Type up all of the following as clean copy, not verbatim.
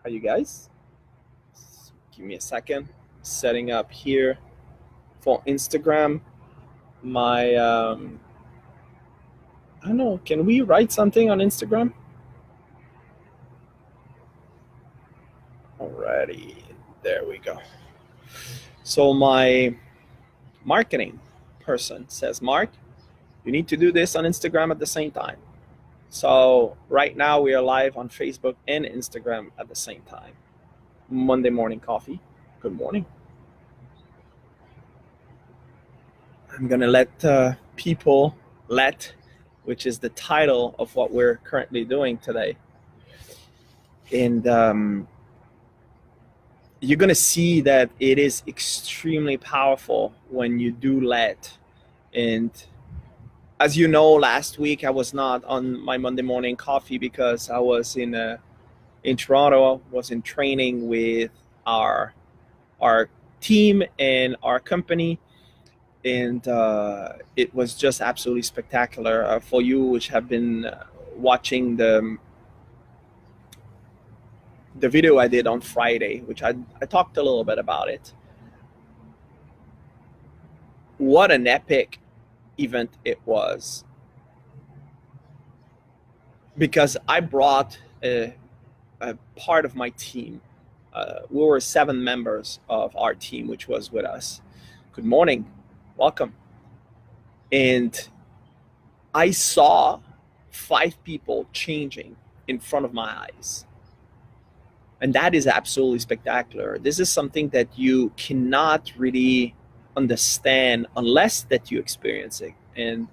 How you guys? Give me a second. Setting up here for Instagram. My I don't know. Can we write something on Instagram? Alrighty, there we go. So my marketing person says, Mark, you need to do this on Instagram at the same time. So right now we are live on Facebook and Instagram at the same time. Monday morning coffee. Good morning. I'm gonna let people which is the title of what we're currently doing today. And you're gonna see that it is extremely powerful when you do let. And as you know, last week I was not on my Monday morning coffee because I was in Toronto. Was in training with our team and our company, and it was just absolutely spectacular. For you which have been watching the video I did on Friday, which I talked a little bit about it. What an epic event it was, because I brought a part of my team. We were 7 members of our team which was with us. Good morning, welcome. And I saw 5 people changing in front of my eyes. And that is absolutely spectacular. This is something that you cannot really understand unless that you experience it. And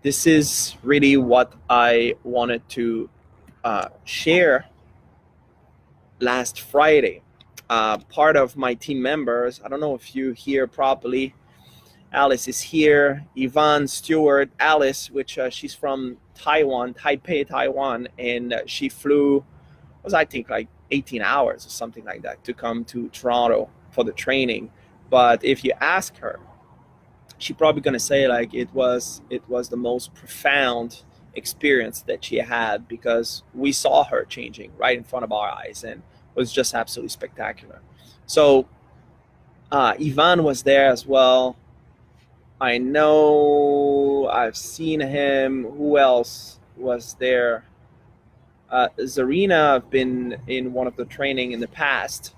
this is really what I wanted to share last Friday. Part of my team members, I don't know if you hear properly, Alice is here, Yvonne, Stewart, Alice, which she's from Taiwan, Taipei, Taiwan, and she flew, was I think like 18 hours or something like that to come to Toronto for the training. But if you ask her, she's probably gonna say like it was the most profound experience that she had, because we saw her changing right in front of our eyes, and it was just absolutely spectacular. So Yvonne was there as well. I know I've seen him. Who else was there? Zarina, I've been in one of the training in the past,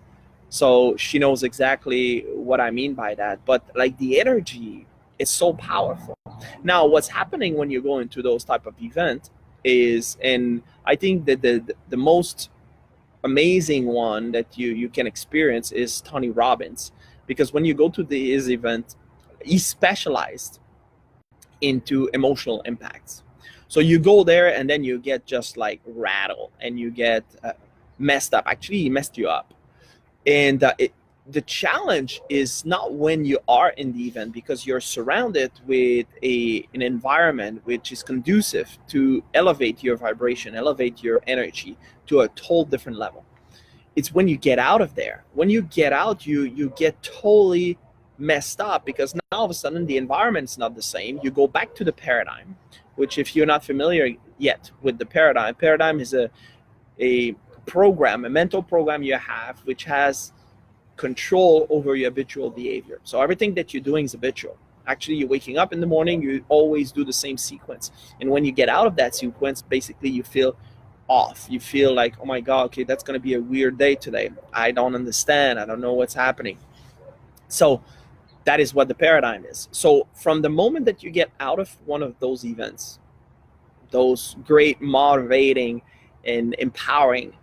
so she knows exactly what I mean by that. But like the energy is so powerful. Now, what's happening when you go into those type of event is, and I think that the most amazing one that you can experience is Tony Robbins, because when you go to his event, he's specialized into emotional impacts. So you go there and then you get just like rattled and you get messed up. Actually, he messed you up. And the challenge is not when you are in the event, because you're surrounded with an environment which is conducive to elevate your vibration, elevate your energy to a total different level. It's when you get out of there. When you get out, you get totally messed up, because now all of a sudden the environment's not the same. You go back to the paradigm, which, if you're not familiar yet with the paradigm is a program, a mental program you have, which has control over your habitual behavior. So everything that you're doing is habitual. Actually, you're waking up in the morning, you always do the same sequence. And when you get out of that sequence, basically you feel off. You feel like, oh my God, okay, that's going to be a weird day today. I don't understand. I don't know what's happening. So that is what the paradigm is. So from the moment that you get out of one of those events, those great motivating and empowering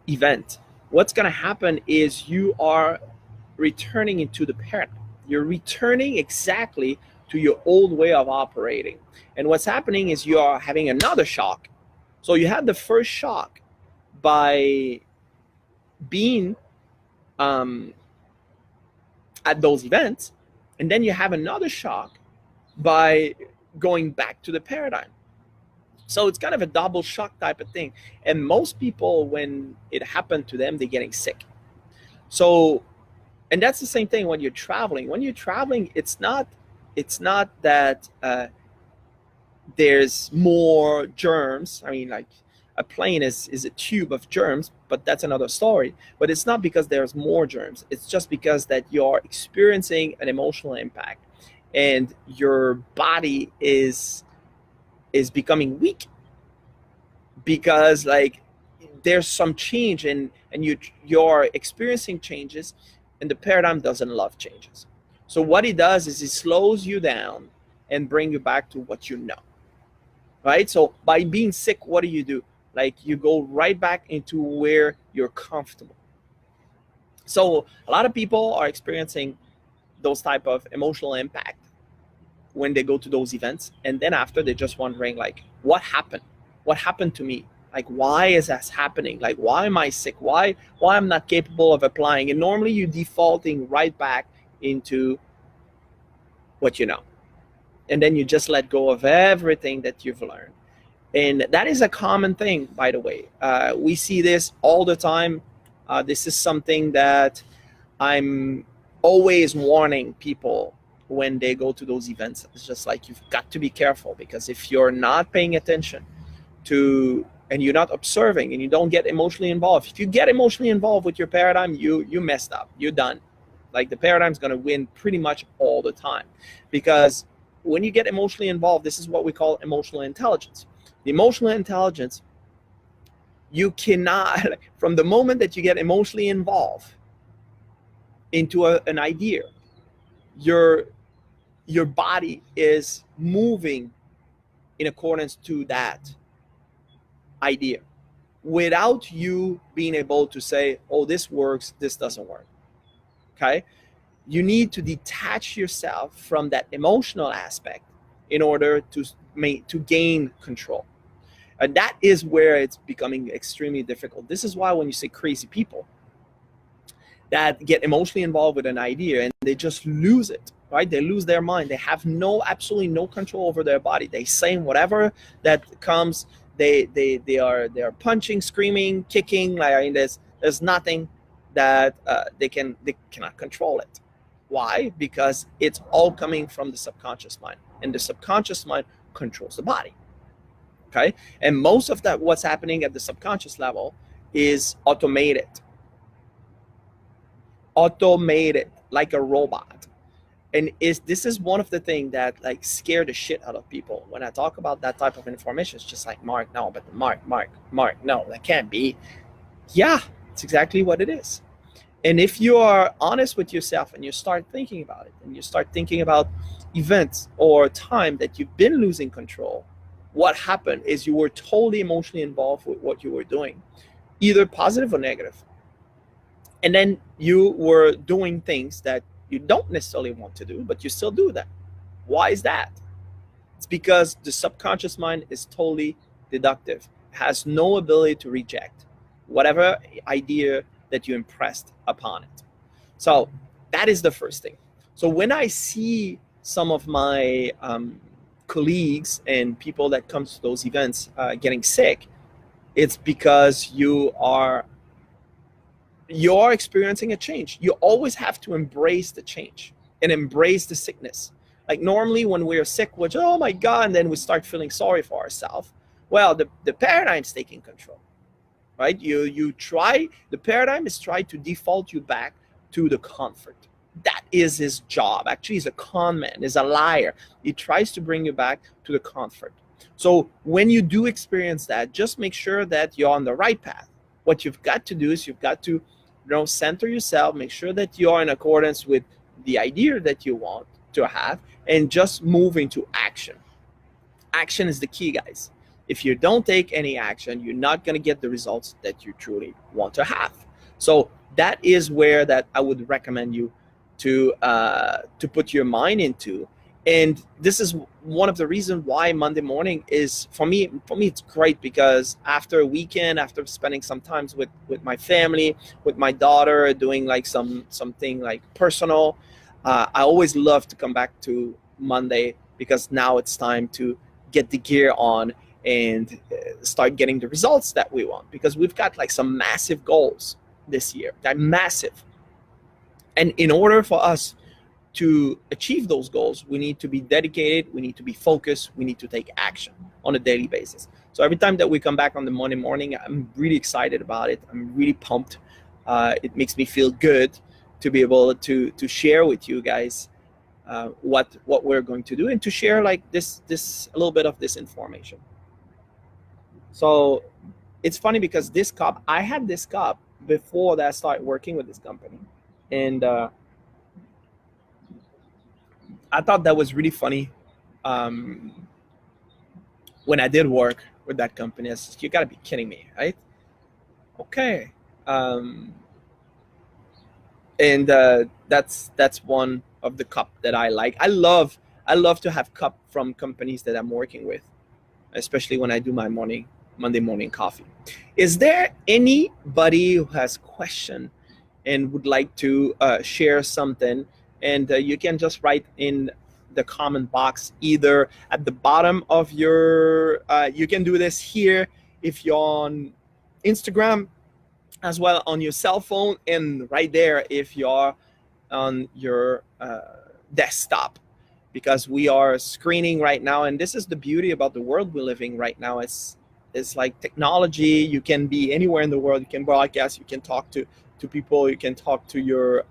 event, what's going to happen is you are returning into the paradigm. You're returning exactly to your old way of operating. And what's happening is you are having another shock. So you had the first shock by being at those events, and then you have another shock by going back to the paradigm. So it's kind of a double shock type of thing. And most people, when it happened to them, they're getting sick. So, and that's the same thing when you're traveling. When you're traveling, it's not that there's more germs. I mean, like, a plane is a tube of germs, but that's another story. But it's not because there's more germs. It's just because that you're experiencing an emotional impact, and your body is becoming weak because like there's some change, and you're experiencing changes, and the paradigm doesn't love changes. So what it does is it slows you down and bring you back to what you know, right? So by being sick, what do? Like you go right back into where you're comfortable. So a lot of people are experiencing those type of emotional impact when they go to those events, and then after they're just wondering like, what happened to me, like why is this happening, like why am I sick, why I'm not capable of applying. And normally you're defaulting right back into what you know, and then you just let go of everything that you've learned. And that is a common thing, by the way. We see this all the time. This is something that I'm always warning people when they go to those events. It's just like, you've got to be careful, because if you're not paying attention to, and you're not observing, and you don't get emotionally involved, if you get emotionally involved with your paradigm, you messed up, you're done. Like the paradigm's going to win pretty much all the time, because when you get emotionally involved, this is what we call emotional intelligence. The emotional intelligence, you cannot, from the moment that you get emotionally involved into an idea, your body is moving in accordance to that idea without you being able to say, oh, this works, this doesn't work. Okay? You need to detach yourself from that emotional aspect in order to gain control. And that is where it's becoming extremely difficult. This is why when you see crazy people that get emotionally involved with an idea and they just lose it, right? They lose their mind. They have absolutely no control over their body. They say whatever that comes. They are punching, screaming, kicking. Like, I mean, there's nothing that they cannot control it. Why? Because it's all coming from the subconscious mind, and the subconscious mind controls the body. Okay, and most of that, what's happening at the subconscious level, is automated like a robot. And this is one of the things that like scare the shit out of people when I talk about that type of information. It's just like, Mark, no, but Mark, no, that can't be. Yeah, it's exactly what it is. And if you are honest with yourself and you start thinking about it, and you start thinking about events or time that you've been losing control, what happened is you were totally emotionally involved with what you were doing, either positive or negative. And then you were doing things that you don't necessarily want to do, but you still do that. Why is that? It's because the subconscious mind is totally deductive, has no ability to reject whatever idea that you impressed upon it. So that is the first thing. So when I see some of my colleagues and people that come to those events getting sick, it's because you are experiencing a change. You always have to embrace the change and embrace the sickness. Like normally when we're sick, we're just, oh my God, and then we start feeling sorry for ourselves. Well, the paradigm's taking control, right? The paradigm is trying to default you back to the comfort. That is his job. Actually, he's a con man, he's a liar. He tries to bring you back to the comfort. So when you do experience that, just make sure that you're on the right path. What you've got to do is you've got to center yourself, make sure that you are in accordance with the idea that you want to have, and just move into action. Action is the key, guys. If you don't take any action, you're not going to get the results that you truly want to have. So that is where that I would recommend you to put your mind into. And this is one of the reasons why Monday morning is, for me it's great, because after a weekend, after spending some time with my family, with my daughter, doing like something like personal, I always love to come back to Monday, because now it's time to get the gear on and start getting the results that we want, because we've got like some massive goals this year. They're massive. And in order for us to achieve those goals, we need to be dedicated, we need to be focused, we need to take action on a daily basis. So every time that we come back on the Monday morning, I'm really excited about it. I'm really pumped. It makes me feel good to be able to share with you guys what we're going to do, and to share like this a little bit of this information. So it's funny because this cup, I had this cup before that I started working with this company, and I thought that was really funny. When I did work with that company, I said, you gotta be kidding me, right? Okay. And that's one of the cup that I like. I love to have cup from companies that I'm working with, especially when I do my Monday morning coffee. Is there anybody who has question and would like to share something? And you can just write in the comment box, either at the bottom of your, you can do this here if you're on Instagram, as well on your cell phone, and right there if you're on your desktop, because we are screening right now. And this is the beauty about the world we're living right now. It's like technology. You can be anywhere in the world. You can broadcast, you can talk to people, you can talk to your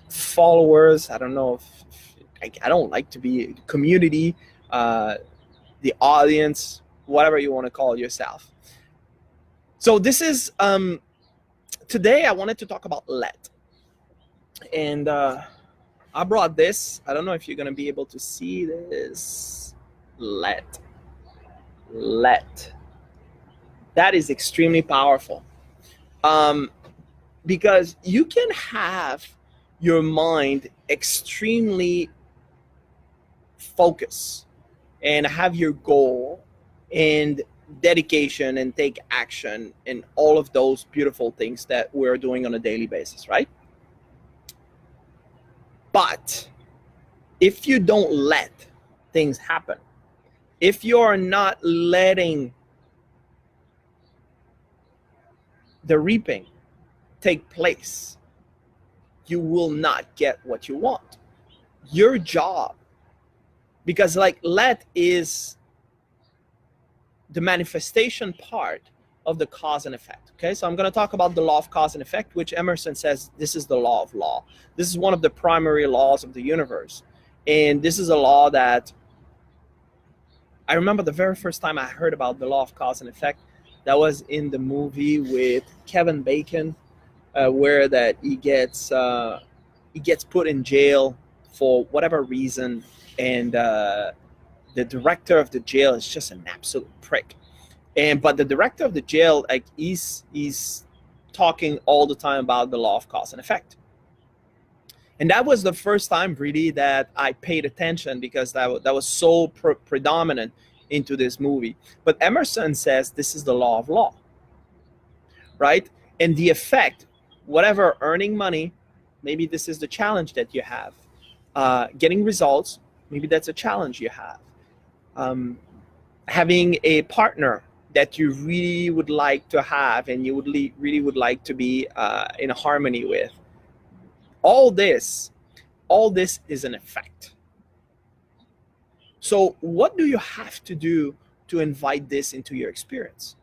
followers. I don't know if I don't like to be community, the audience, whatever you want to call yourself. So this is today I wanted to talk about let. And I brought this. I don't know if you're gonna be able to see this. Let. That is extremely powerful. Because you can have your mind extremely focused and have your goal and dedication and take action and all of those beautiful things that we're doing on a daily basis, right? But if you don't let things happen, if you're not letting the reaping take place, you will not get what you want. Your job, because like let is the manifestation part of the cause and effect. Okay, so I'm going to talk about the law of cause and effect, which Emerson says this is the law of law. This is one of the primary laws of the universe. And this is a law that I remember the very first time I heard about the law of cause and effect. That was in the movie with Kevin Bacon, where that he gets put in jail for whatever reason, and the director of the jail is just an absolute prick. But the director of the jail, like he's talking all the time about the law of cause and effect. And that was the first time really that I paid attention, because that was so predominant into this movie. But Emerson says this is the law of law, right? And the effect, whatever, earning money, maybe this is the challenge that you have. Getting results, maybe that's a challenge you have. Having a partner that you really would like to have and you would really would like to be in harmony with. All this is an effect. So what do you have to do to invite this into your experience?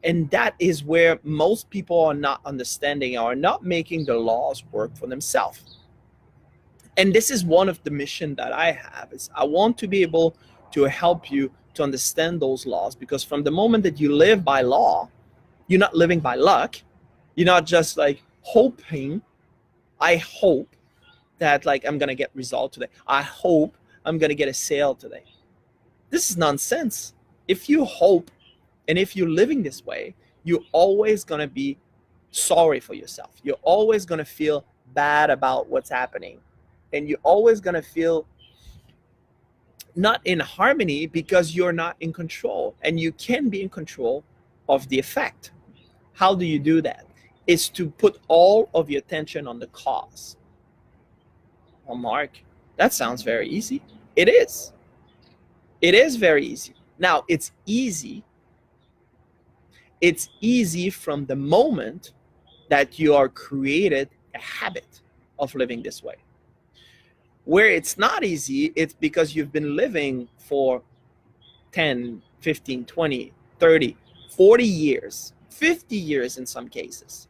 And that is where most people are not understanding, are not making the laws work for themselves. And this is one of the mission that I have, is I want to be able to help you to understand those laws, because from the moment that you live by law, you're not living by luck. You're not just like hoping, I hope that like I'm going to get result today. I hope I'm going to get a sale today. This is nonsense. If you hope and if you're living this way, you're always going to be sorry for yourself. You're always going to feel bad about what's happening. And you're always going to feel not in harmony, because you're not in control. And you can be in control of the effect. How do you do that? It's to put all of your attention on the cause. Well, Marc, that sounds very easy. It is. It is very easy. Now, it's easy. It's easy from the moment that you are created a habit. of living this way. Where it's not easy, it's because you've been living for 10, 15, 20, 30, 40 years, 50 years in some cases.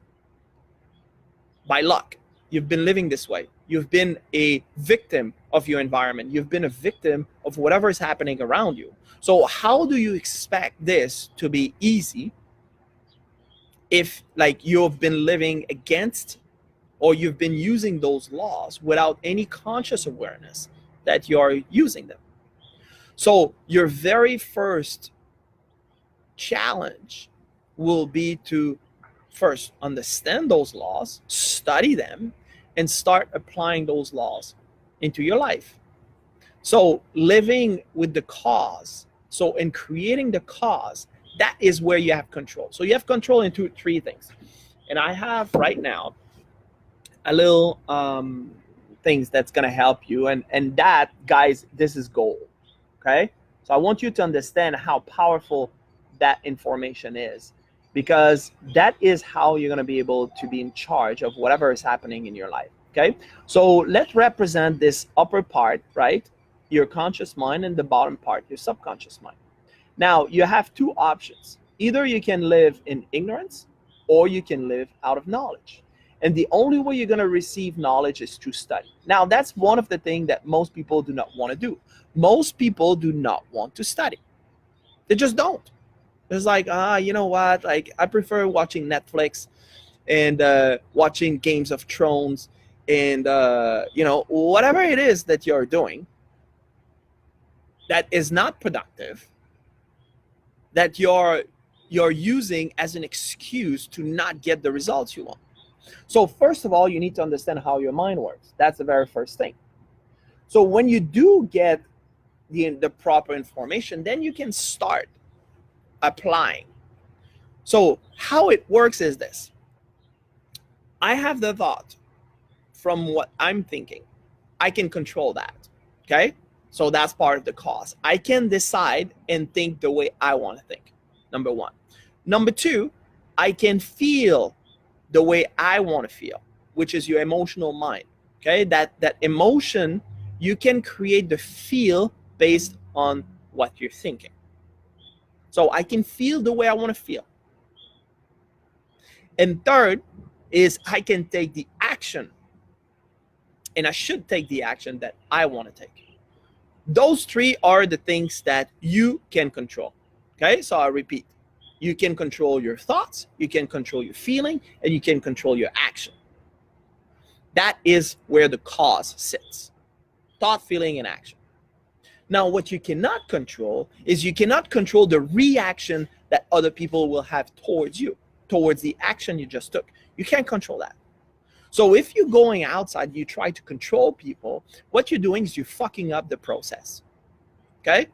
By luck, you've been living this way. You've been a victim of your environment. You've been a victim of whatever is happening around you. So how do you expect this to be easy if like you've been living against, or you've been using those laws without any conscious awareness that you're using them? So your very first challenge will be to first understand those laws, study them, and start applying those laws into your life. So living with the cause, so in creating the cause, that is where you have control. So you have control in three things. And I have right now a little things that's gonna help you. And that, guys, this is gold, okay? So I want you to understand how powerful that information is, because that is how you're gonna be able to be in charge of whatever is happening in your life, okay? So let's represent this upper part, right? Your conscious mind, and the bottom part, your subconscious mind. Now, you have two options. Either you can live in ignorance, or you can live out of knowledge. And the only way you're going to receive knowledge is through study. Now, that's one of the things that most people do not want to do. Most people do not want to study. They just don't. It's like, you know what? Like, I prefer watching Netflix and watching Games of Thrones and, you know, whatever it is that you're doing that is not productive, that you're using as an excuse to not get the results you want. So first of all, you need to understand how your mind works. That's the very first thing. So when you do get the proper information, then you can start applying. So how it works is this. I have the thought from what I'm thinking. I can control that, okay? So that's part of the cause. I can decide and think the way I want to think, number one. Number two, I can feel the way I want to feel, which is your emotional mind, okay? That emotion, you can create the feel based on what you're thinking. So I can feel the way I want to feel. And third is I can take the action, and I should take the action that I want to take. Those three are the things that you can control, okay? So I repeat, you can control your thoughts, you can control your feeling, and you can control your action. That is where the cause sits. Thought, feeling, and action. Now, what you cannot control is you cannot control the reaction that other people will have towards you, towards the action you just took. You can't control that. So if you're going outside, you try to control people, what you're doing is you're fucking up the process, okay?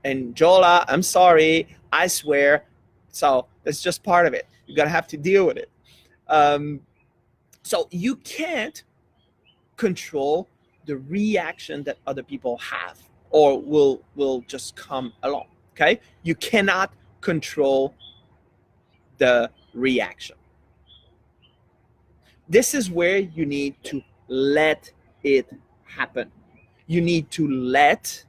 And Jola, I'm sorry, I swear. So that's just part of it. You're gonna have to deal with it. So you can't control the reaction that other people have or will just come along, okay? You cannot control the reaction. This is where you need to let it happen. You need to let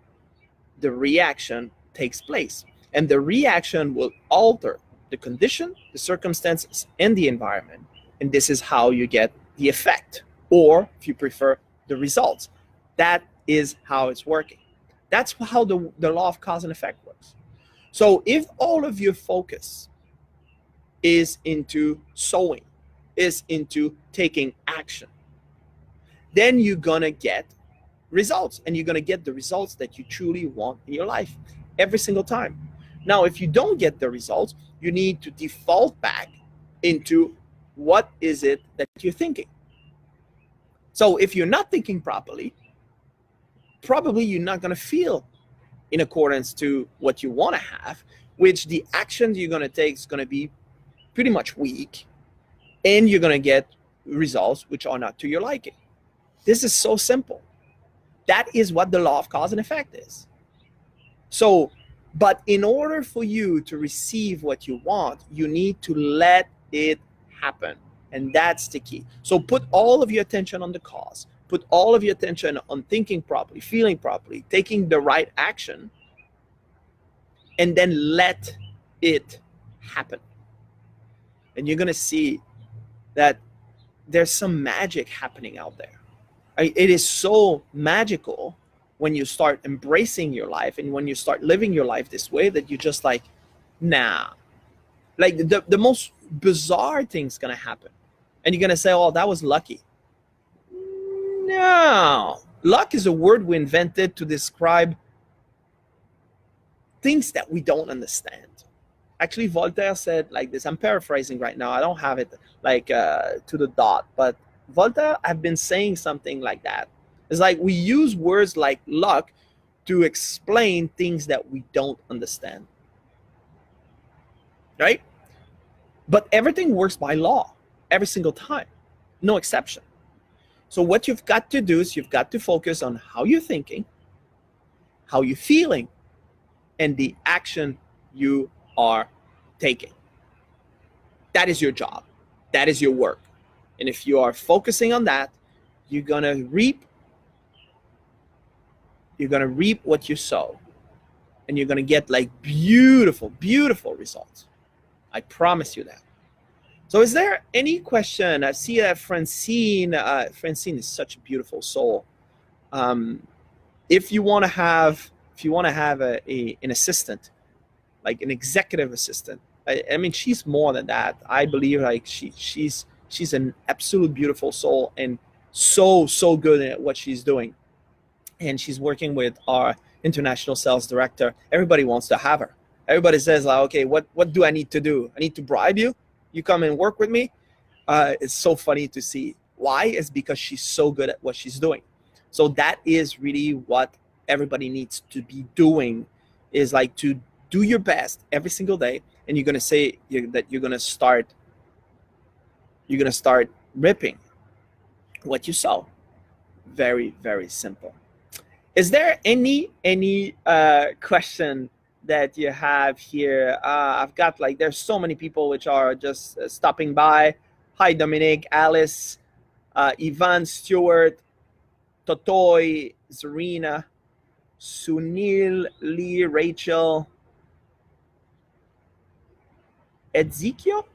the reaction takes place. And the reaction will alter the condition, the circumstances, and the environment. And this is how you get the effect, or if you prefer, the results. That is how it's working. That's how the law of cause and effect works. So if all of your focus is into sowing, is into taking action, then you're gonna get results, and you're gonna get the results that you truly want in your life every single time. Now, if you don't get the results, you need to default back into what is it that you're thinking. So if you're not thinking properly, probably you're not gonna feel in accordance to what you wanna have, which the actions you're gonna take is gonna be pretty much weak, and you're gonna get results which are not to your liking. This is so simple. That is what the law of cause and effect is. So, but in order for you to receive what you want, you need to let it happen. And that's the key. So put all of your attention on the cause. Put all of your attention on thinking properly, feeling properly, taking the right action, and then let it happen. And you're going to see that there's some magic happening out there. It is so magical when you start embracing your life and when you start living your life this way that you're just like, nah. Like the most bizarre thing's going to happen. And you're going to say, oh, that was lucky. No. Luck is a word we invented to describe things that we don't understand. Actually, Voltaire said like this. I'm paraphrasing right now. I don't have it like to the dot, but Voltaire have been saying something like that. It's like we use words like luck to explain things that we don't understand. Right? But everything works by law every single time. No exception. So what you've got to do is you've got to focus on how you're thinking, how you're feeling, and the action you are taking. That is your job. That is your work. And if you are focusing on that, you're going to reap what you sow. And you're going to get like beautiful, beautiful results. I promise you that. So is there any question? I see that Francine is such a beautiful soul. If you want to have an assistant, like an executive assistant, I mean, she's more than that. I believe like she's an absolute beautiful soul and so good at what she's doing. And she's working with our international sales director. Everybody wants to have her. Everybody says like, okay, what do I need to do? I need to bribe you? You come and work with me? It's so funny to see. Why? It's because she's so good at what she's doing. So that is really what everybody needs to be doing, is like to do your best every single day. And you're going to say that you're going to start ripping what you sow. Very, very simple. Is there any question that you have here? I've got like, there's so many people which are just stopping by. Hi, Dominic, Alice, Ivan, Stewart, Totoy, Zarina, Sunil, Lee, Rachel, Ezekiel.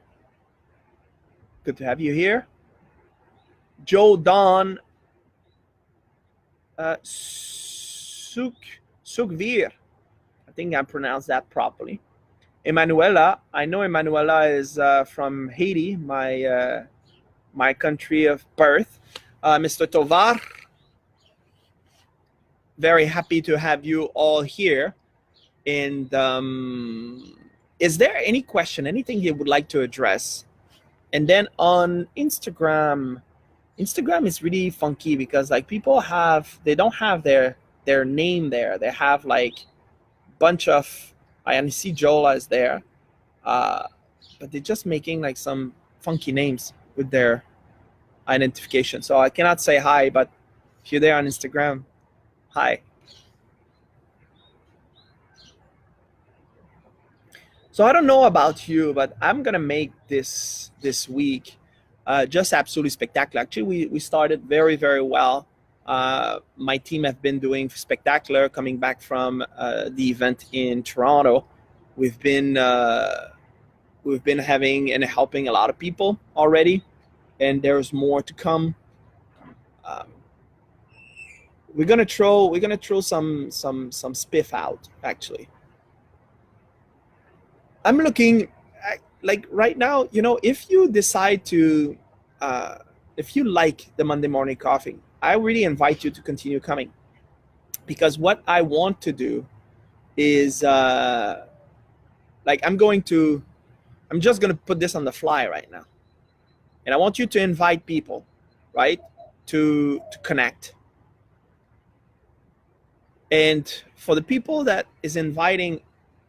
Good to have you here. Joe, Don, Sukvir. I think I pronounced that properly. Emanuela, I know Emanuela is from Haiti, my country of birth. Mr. Tovar, very happy to have you all here. And is there any question, anything you would like to address? And then on Instagram is really funky because like people they don't have their name there. They have like bunch of, I see Jola is there, but they're just making like some funky names with their identification. So I cannot say hi, but if you're there on Instagram, hi. So I don't know about you, but I'm gonna make this week just absolutely spectacular. Actually, we started very, very well. My team have been doing spectacular coming back from the event in Toronto. We've been having and helping a lot of people already, and there's more to come. We're gonna throw some spiff out. Actually, I'm looking at, like right now. You know, if you decide to, if you like the Monday morning coffee, I really invite you to continue coming, because what I want to do is like I'm just going to put this on the fly right now. And I want you to invite people, right, to connect. And for the people that is inviting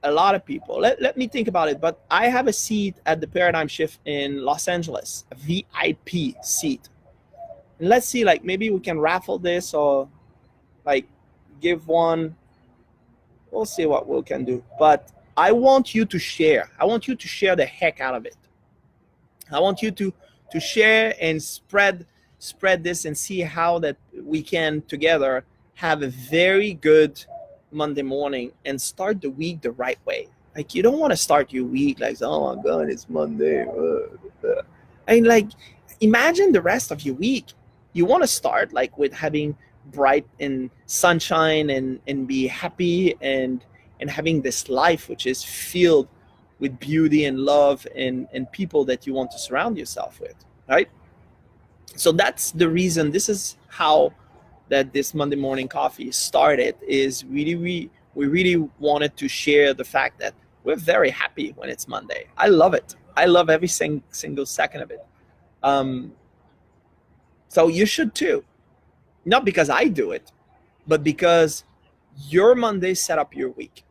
a lot of people, let me think about it. But I have a seat at the Paradigm Shift in Los Angeles, a VIP seat. And let's see, like maybe we can raffle this or like give one. We'll see what we can do. But I want you to share. I want you to share the heck out of it. I want you to to share and spread this and see how that we can together have a very good Monday morning and start the week the right way. Like, you don't want to start your week like, oh my God, it's Monday. And like, imagine the rest of your week. You want to start like with having bright and sunshine and be happy and having this life which is filled with beauty and love and people that you want to surround yourself with, right? So that's the reason. This is how that this Monday morning coffee started. Is really we really wanted to share the fact that we're very happy when it's Monday. I love it. I love every single second of it. So you should too. Not because I do it, but because your Monday set up your week,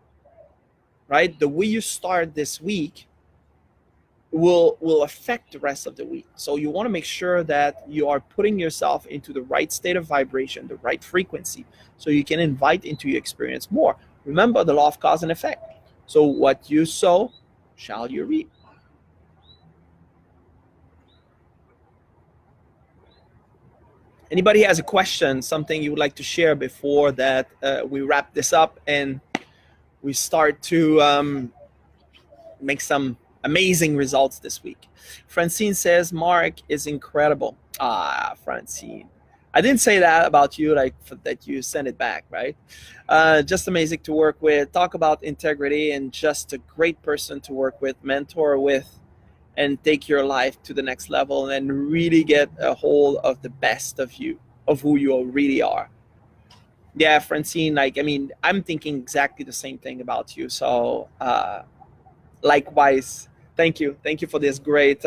right? The way you start this week will affect the rest of the week. So you want to make sure that you are putting yourself into the right state of vibration, the right frequency, so you can invite into your experience more. Remember the law of cause and effect. So what you sow shall you reap. Anybody has a question, something you would like to share before that we wrap this up and we start to make some amazing results this week? Francine says, Marc is incredible. Ah, Francine. I didn't say that about you, like that you sent it back, right? Just amazing to work with. Talk about integrity and just a great person to work with, mentor with, and take your life to the next level and really get a hold of the best of you, of who you really are. Yeah, Francine, like, I mean, I'm thinking exactly the same thing about you. So likewise, thank you for this great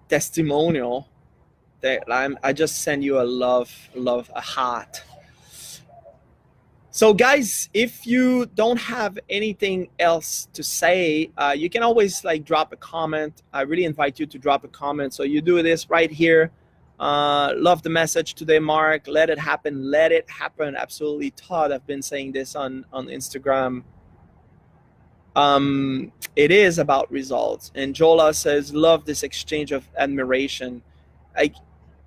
testimonial that I just send you a love, a heart. So guys, if you don't have anything else to say, you can always like drop a comment. I really invite you to drop a comment. So you do this right here. Love the message today, Marc. Let it happen. Let it happen. Absolutely, Todd. I've been saying this on Instagram. It is about results. And Jola says, love this exchange of admiration. Like,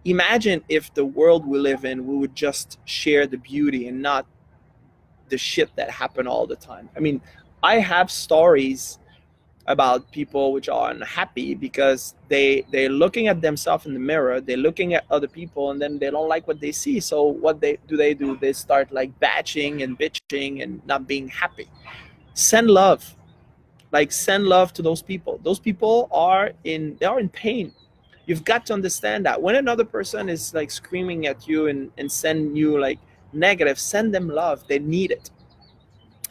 imagine if the world we live in, we would just share the beauty and not the shit that happen all the time. I mean, I have stories about people which are unhappy because they're looking at themselves in the mirror, they're looking at other people, and then they don't like what they see. So what they do, they start like batching and bitching and not being happy. Send love. Like, send love to those people. Those people are in pain. You've got to understand that when another person is like screaming at you and send you like negative, send them love. They need it.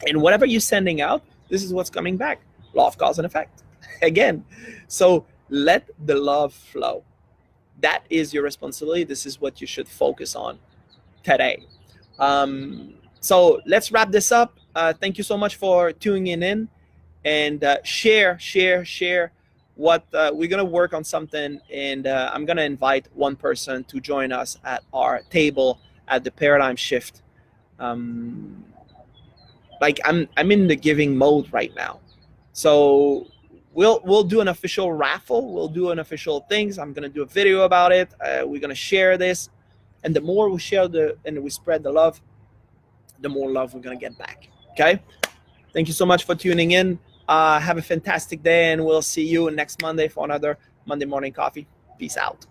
And whatever you're sending out, this is what's coming back. Law of cause and effect. Again. So let the love flow. That is your responsibility. This is what you should focus on today. So let's wrap this up. Thank you so much for tuning in. And share what we're gonna work on something, and I'm gonna invite one person to join us at our table at the paradigm shift. Like, I'm in the giving mode right now, so we'll do an official raffle, we'll do an official things. I'm gonna do a video about it. We're gonna share this, and the more we share and we spread the love, the more love we're gonna get back. Okay, thank you so much for tuning in. Have a fantastic day, and we'll see you next Monday for another Monday morning coffee. Peace out.